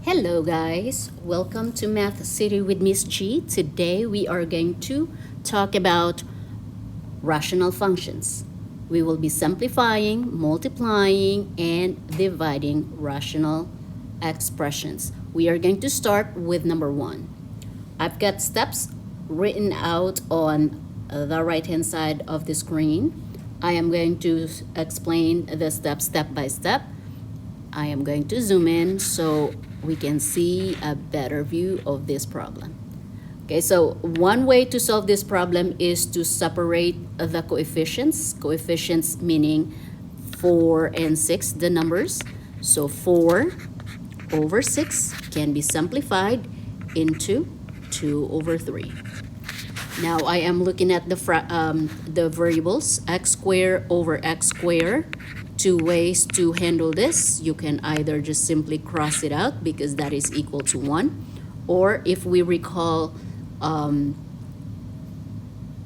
Hello guys, welcome to Math City with Miss G. Today we are going to talk about rational functions. We will be simplifying, multiplying, and dividing rational expressions. We are going to start with number 1. I've got steps written out on the right hand side of the screen. I am going to explain the steps step by step. I am going to zoom in so we can see a better view of this problem. Okay, so one way to solve this problem is to separate the coefficients. Coefficients meaning 4 and 6, the numbers. So 4 over 6 can be simplified into 2 over 3. Now I am looking at the variables, x squared over x squared. Two ways to handle this. You can either just simply cross it out because that is equal to 1, or if we recall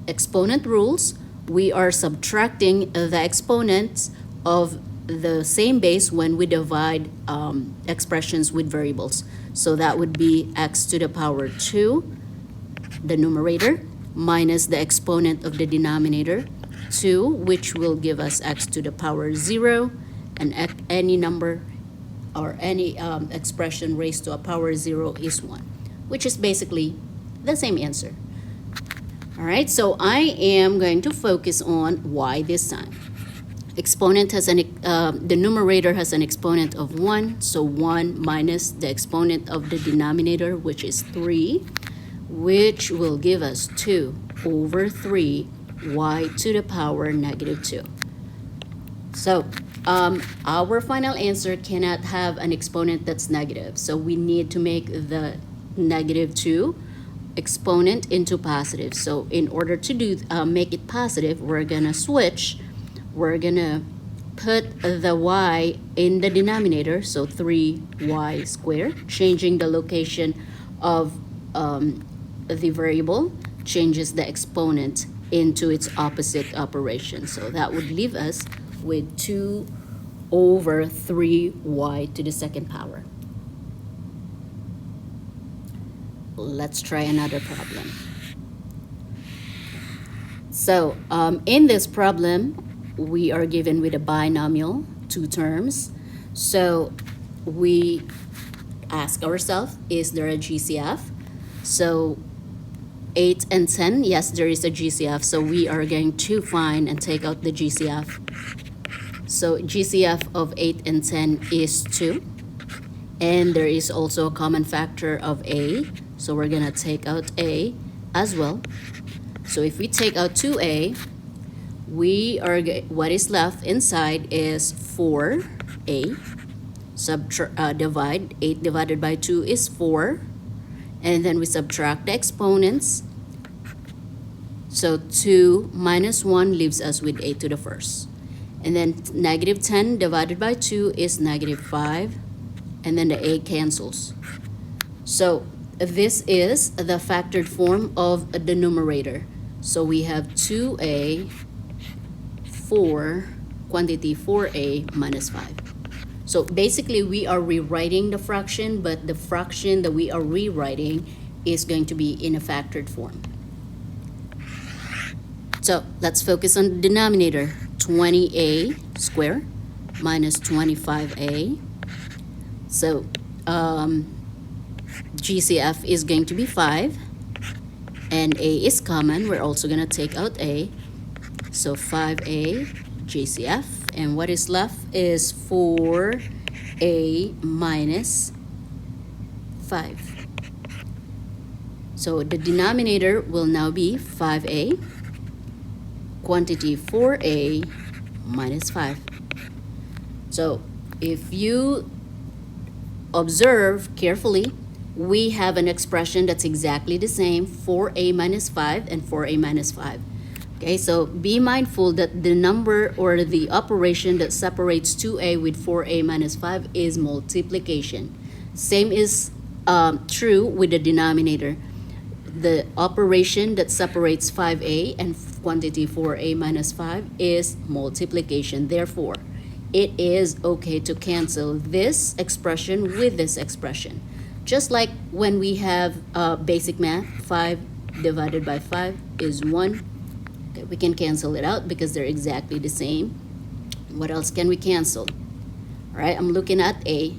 exponent rules, we are subtracting the exponents of the same base when we divide expressions with variables. So that would be x to the power 2, the numerator, minus the exponent of the denominator, 2, which will give us x to the power 0, and any number or any expression raised to a power 0 is 1, which is basically the same answer. All right, so I am going to focus on y this time. Exponent has the numerator has an exponent of 1, so 1 minus the exponent of the denominator, which is 3, which will give us 2 over 3 y to the power negative 2. So our final answer cannot have an exponent that's negative. So we need to make the negative 2 exponent into positive. So in order to make it positive, we're going to switch. We're going to put the y in the denominator, so 3y squared. Changing the location of the variable changes the exponent into its opposite operation. So that would leave us with 2 over 3y to the second power. Let's try another problem. So in this problem, we are given with a binomial, 2 terms. So we ask ourselves, is there a GCF? So 8 and 10, yes, there is a GCF, so we are going to find and take out the GCF. So GCF of 8 and 10 is 2, and there is also a common factor of a, so we're going to take out a as well. So if we take out 2a, what is left inside is 4a. Divide 8 divided by 2 is 4. And then we subtract the exponents. So 2 minus 1 leaves us with a to the first. And then negative 10 divided by 2 is negative 5. And then the a cancels. So this is the factored form of the numerator. So we have 2a, 4, quantity 4a minus 5. So basically, we are rewriting the fraction, but the fraction that we are rewriting is going to be in a factored form. So let's focus on the denominator. 20a squared minus 25a. So GCF is going to be 5, and a is common. We're also going to take out a. So 5a GCF. And what is left is 4a minus 5. So the denominator will now be 5a, quantity 4a minus 5. So if you observe carefully, we have an expression that's exactly the same, 4a minus 5 and 4a minus 5. Okay, so be mindful that the number or the operation that separates 2a with 4a minus 5 is multiplication. Same is true with the denominator. The operation that separates 5a and quantity 4a minus 5 is multiplication. Therefore, it is okay to cancel this expression with this expression. Just like when we have basic math, 5 divided by 5 is 1. Okay, we can cancel it out because they're exactly the same. What else can we cancel? All right, I'm looking at A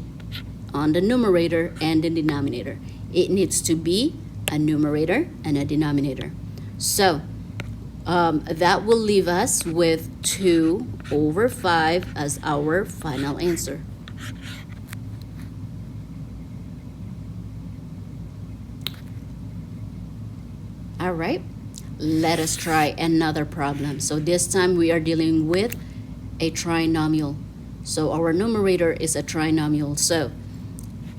on the numerator and the denominator. It needs to be a numerator and a denominator. So that will leave us with 2 over 5 as our final answer. All right, let us try another problem. So this time we are dealing with a trinomial. So our numerator is a trinomial. So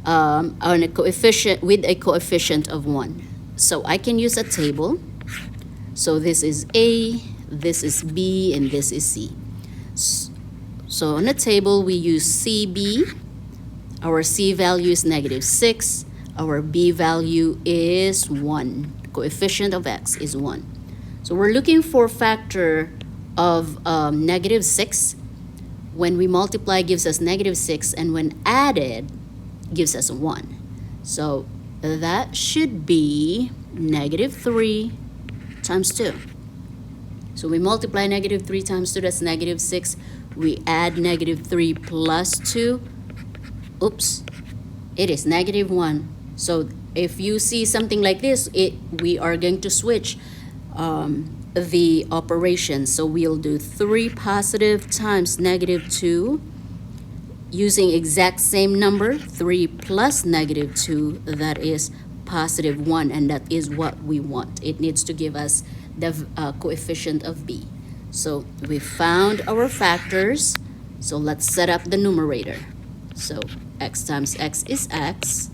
on a coefficient with a coefficient of 1. So I can use a table. So this is A, this is B, and this is C. So on the table we use CB. Our C value is -6. Our B value is 1. Coefficient of x is 1. So we're looking for factor of -6. When we multiply, gives us -6, and when added, gives us 1. So that should be -3 times 2. So we multiply -3 times 2, that's -6. We add -3 plus 2. Oops, it is -1. So if you see something like this, we are going to switch the operation. So we'll do 3 positive times -2 using exact same number, 3 plus -2, that is +1, and that is what we want. It needs to give us the coefficient of B. So we found our factors. So let's set up the numerator. So x times x is x.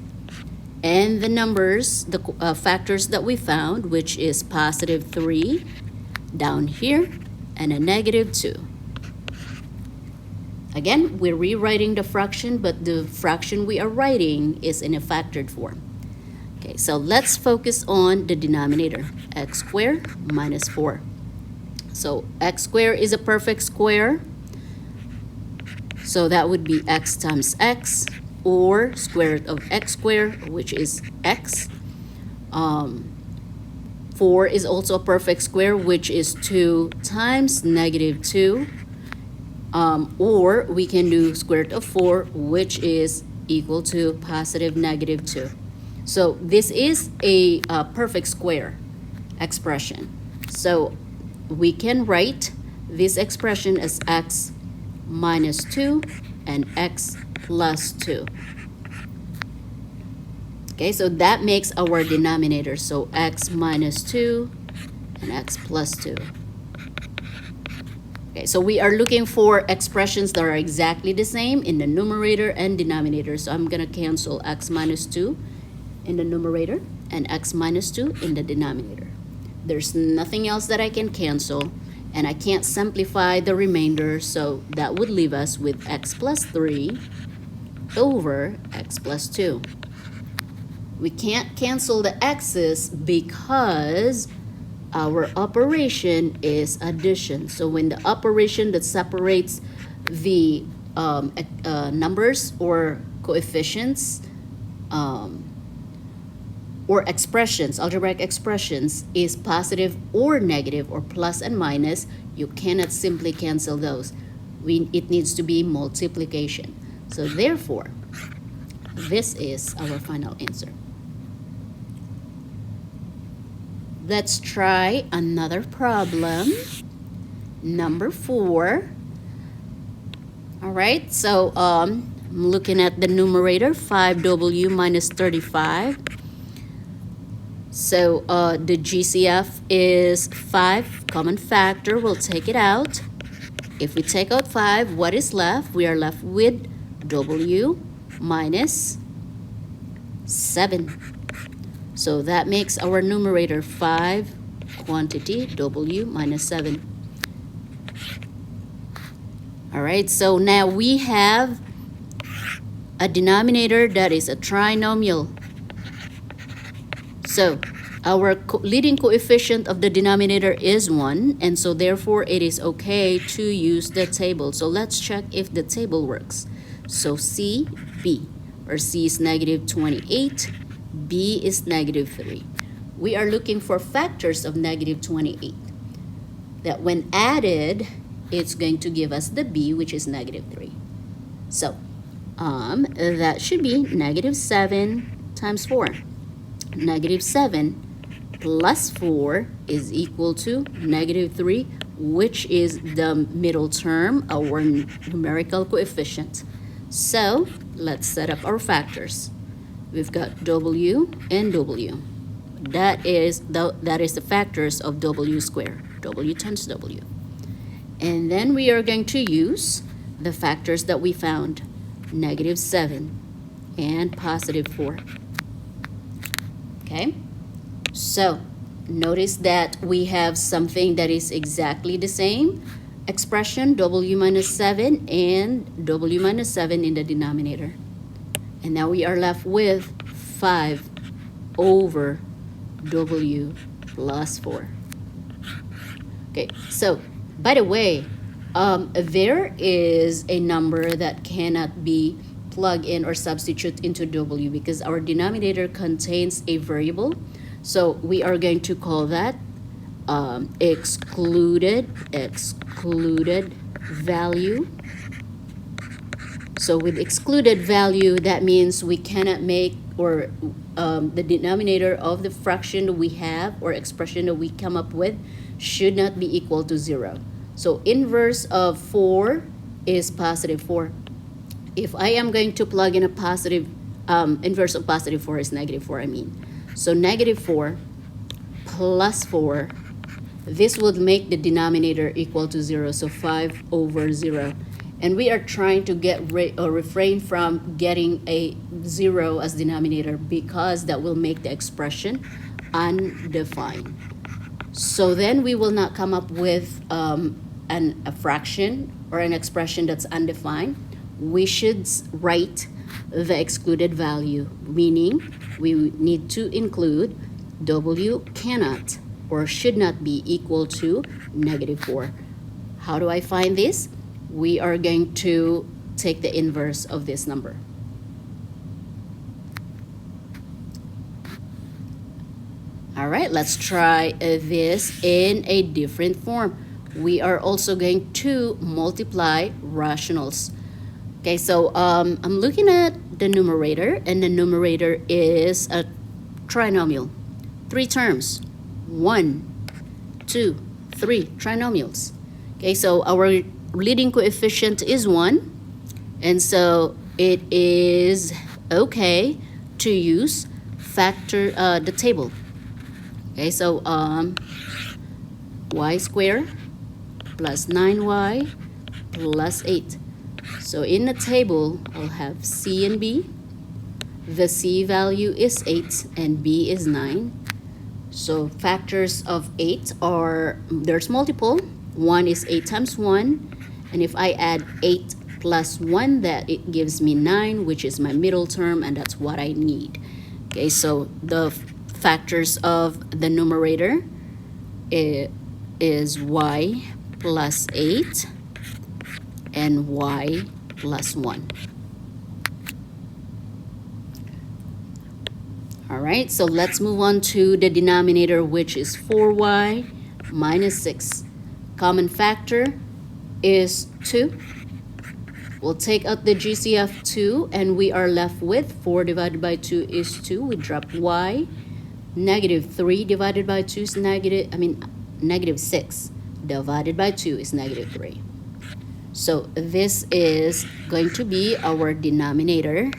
And the numbers, the factors that we found, which is +3 down here and a -2. Again, we're rewriting the fraction, but the fraction we are writing is in a factored form. Okay, so let's focus on the denominator, x squared minus 4. So x squared is a perfect square. So that would be x times x, or square root of x squared, which is x. 4 is also a perfect square, which is 2 times -2. Or we can do square root of 4, which is equal to +2. So this is a perfect square expression. So we can write this expression as x minus 2 and x plus 2. Okay, so that makes our denominator. So x minus 2 and x plus 2. Okay, so we are looking for expressions that are exactly the same in the numerator and denominator. So I'm going to cancel x minus 2 in the numerator and x minus 2 in the denominator. There's nothing else that I can cancel, and I can't simplify the remainder, so that would leave us with x plus 3 over x plus 2. We can't cancel the x's because our operation is addition. So when the operation that separates the numbers or coefficients or expressions, algebraic expressions, is positive or negative or plus and minus, you cannot simply cancel those. It needs to be multiplication. So therefore, this is our final answer. Let's try another problem. Number 4. All right, so I'm looking at the numerator, 5w minus 35. So the GCF is 5, common factor, we'll take it out. If we take out 5, what is left? We are left with w minus 7. So that makes our numerator 5 quantity w minus 7. All right, so now we have a denominator that is a trinomial. So our leading coefficient of the denominator is 1, and so therefore it is okay to use the table. So let's check if the table works. So C, B, or C is negative 28, B is negative 3. We are looking for factors of negative 28. That when added, it's going to give us the B, which is negative 3. So that should be negative 7 times 4. Negative 7 plus 4 is equal to negative 3, which is the middle term, our numerical coefficient. So let's set up our factors. We've got W and W. That is the factors of W squared, W times W. And then we are going to use the factors that we found, negative 7 and positive 4. Okay? So notice that we have something that is exactly the same expression, W minus 7 and W minus 7 in the denominator. And now we are left with 5 over W plus 4. Okay, so by the way, there is a number that cannot be plugged in or substitute into W because our denominator contains a variable. So we are going to call that excluded value. So with excluded value, that means we cannot make or the denominator of the fraction that we have or expression that we come up with should not be equal to 0. So inverse of 4 is positive 4. If I am going to plug in a positive, inverse of positive 4 is negative 4, I mean. So negative 4 plus 4, this would make the denominator equal to 0, so 5 over 0. And we are trying to get refrain from getting a 0 as denominator because that will make the expression undefined. So then we will not come up with a fraction or an expression that's undefined. We should write the excluded value, meaning we need to include W cannot or should not be equal to negative 4. How do I find this? We are going to take the inverse of this number. All right, let's try this in a different form. We are also going to multiply rationals. Okay, so I'm looking at the numerator, and the numerator is a trinomial. 3 terms, 1, 2, 3 trinomials. Okay, so our leading coefficient is 1, and so it is okay to use factor the table. Okay, so y squared plus 9y plus 8. So in the table, I'll have C and B. The C value is 8 and B is 9. So factors of 8 are, there's multiple. 1 is 8 times 1. And if I add 8 plus 1, that it gives me 9, which is my middle term, and that's what I need. Okay, so the factors of the numerator is y plus 8 and y plus 1. All right, so let's move on to the denominator, which is 4y minus 6. Common factor is 2. We'll take out the GCF 2, and we are left with 4 divided by 2 is 2. We drop y. Negative 3 divided by 2 is negative 6 divided by 2 is negative 3. So this is going to be our denominator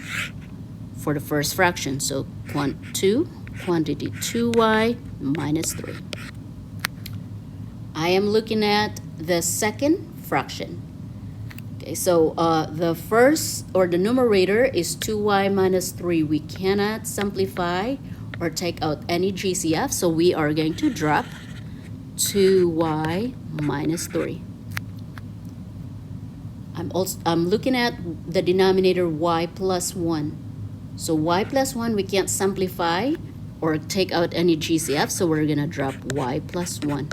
for the first fraction. So quantity 2y minus 3. I am looking at the second fraction. Okay, so the first, or the numerator, is 2y minus 3. We cannot simplify or take out any GCF, so we are going to drop 2y minus 3. I'm looking at the denominator y plus 1. So y plus 1 we can't simplify or take out any GCF, so we're gonna drop y plus 1.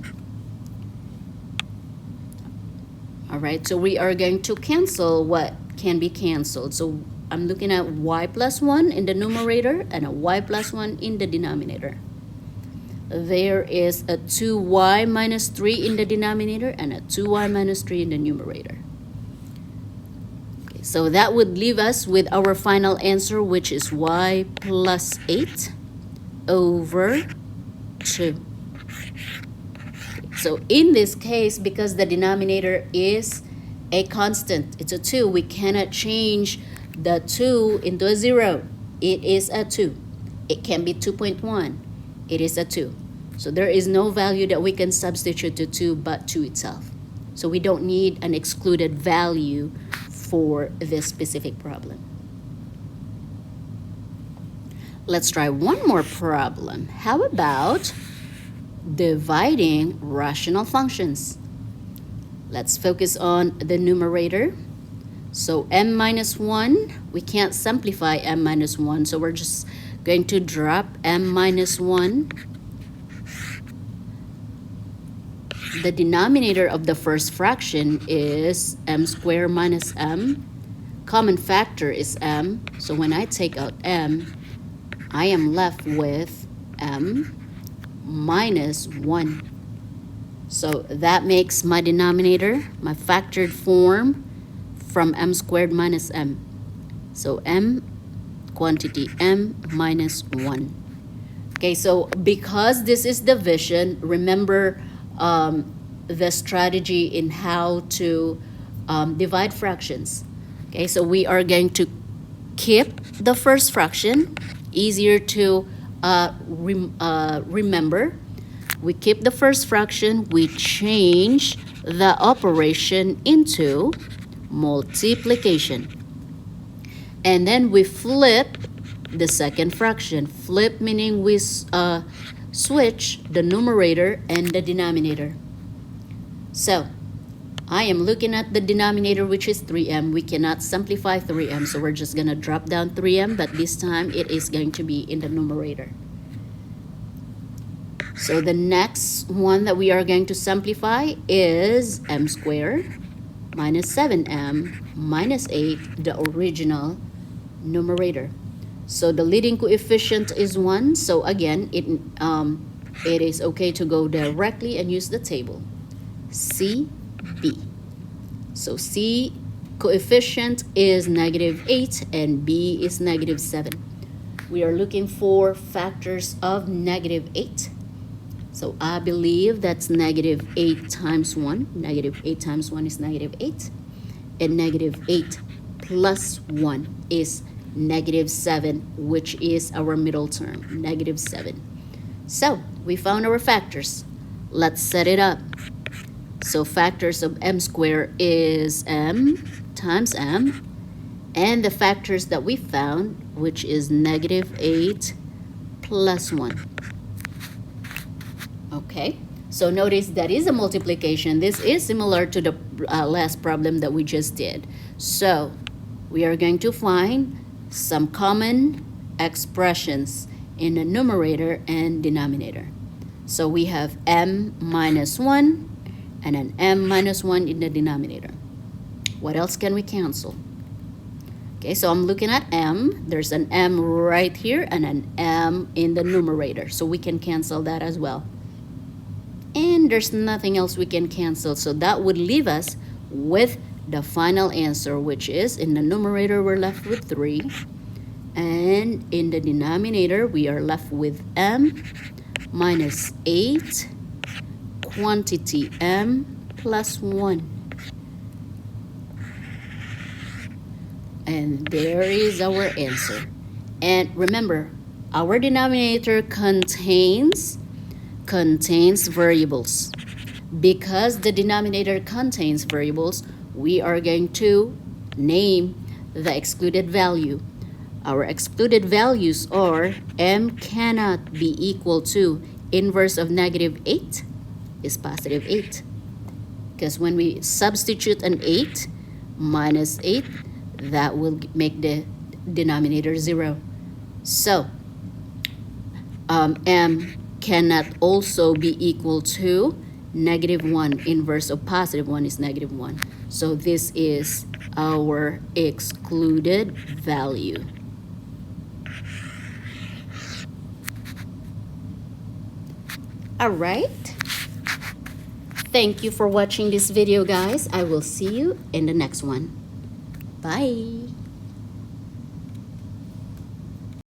All right, so we are going to cancel what can be canceled. So I'm looking at y plus 1 in the numerator and a y plus 1 in the denominator. There is a 2y minus 3 in the denominator and a 2y minus 3 in the numerator. Okay, so that would leave us with our final answer, which is y plus 8 over 2. So in this case, because the denominator is a constant, it's a 2, we cannot change the 2 into a 0. It is a 2. It can be 2.1. It is a 2. So there is no value that we can substitute to 2 but 2 itself. So we don't need an excluded value for this specific problem. Let's try one more problem. How about dividing rational functions? Let's focus on the numerator. So m minus 1, we can't simplify m minus 1, so we're just going to drop m minus 1. The denominator of the first fraction is m squared minus m. Common factor is m, so when I take out m, I am left with m minus 1. So that makes my denominator, my factored form, from m squared minus m. So m, quantity m minus 1. Okay, so because this is division, remember the strategy in how to divide fractions. Okay, so we are going to keep the first fraction, easier to remember. We keep the first fraction, we change the operation into multiplication. And then we flip the second fraction. Flip meaning we switch the numerator and the denominator. So I am looking at the denominator, which is 3m. We cannot simplify 3m, so we're just going to drop down 3m, but this time it is going to be in the numerator. So the next one that we are going to simplify is m squared minus 7m minus 8, the original numerator. So the leading coefficient is 1, so again, it is okay to go directly and use the table. C, B. So C coefficient is -8 and B is -7. We are looking for factors of -8. So I believe that's -8 times 1. -8 times 1 is -8. And -8 plus 1 is -7, which is our middle term, -7. So we found our factors. Let's set it up. So factors of m squared is m times m. And the factors that we found, which is -8 plus 1. Okay, so notice that is a multiplication. This is similar to the last problem that we just did. So we are going to find some common expressions in the numerator and denominator. So we have m minus 1 and an m minus 1 in the denominator. What else can we cancel? Okay, so I'm looking at m. There's an m right here and an m in the numerator. So we can cancel that as well. And there's nothing else we can cancel. So that would leave us with the final answer, which is in the numerator we're left with 3. And in the denominator we are left with m minus 8, quantity m plus 1. And there is our answer. And remember, our denominator contains variables. Because the denominator contains variables, we are going to name the excluded value. Our excluded values are m cannot be equal to inverse of -8 is +8. Because when we substitute an 8 minus 8, that will make the denominator 0. So m cannot also be equal to -1. Inverse of +1 is -1. So this is our excluded value. All right. Thank you for watching this video, guys. I will see you in the next one. Bye.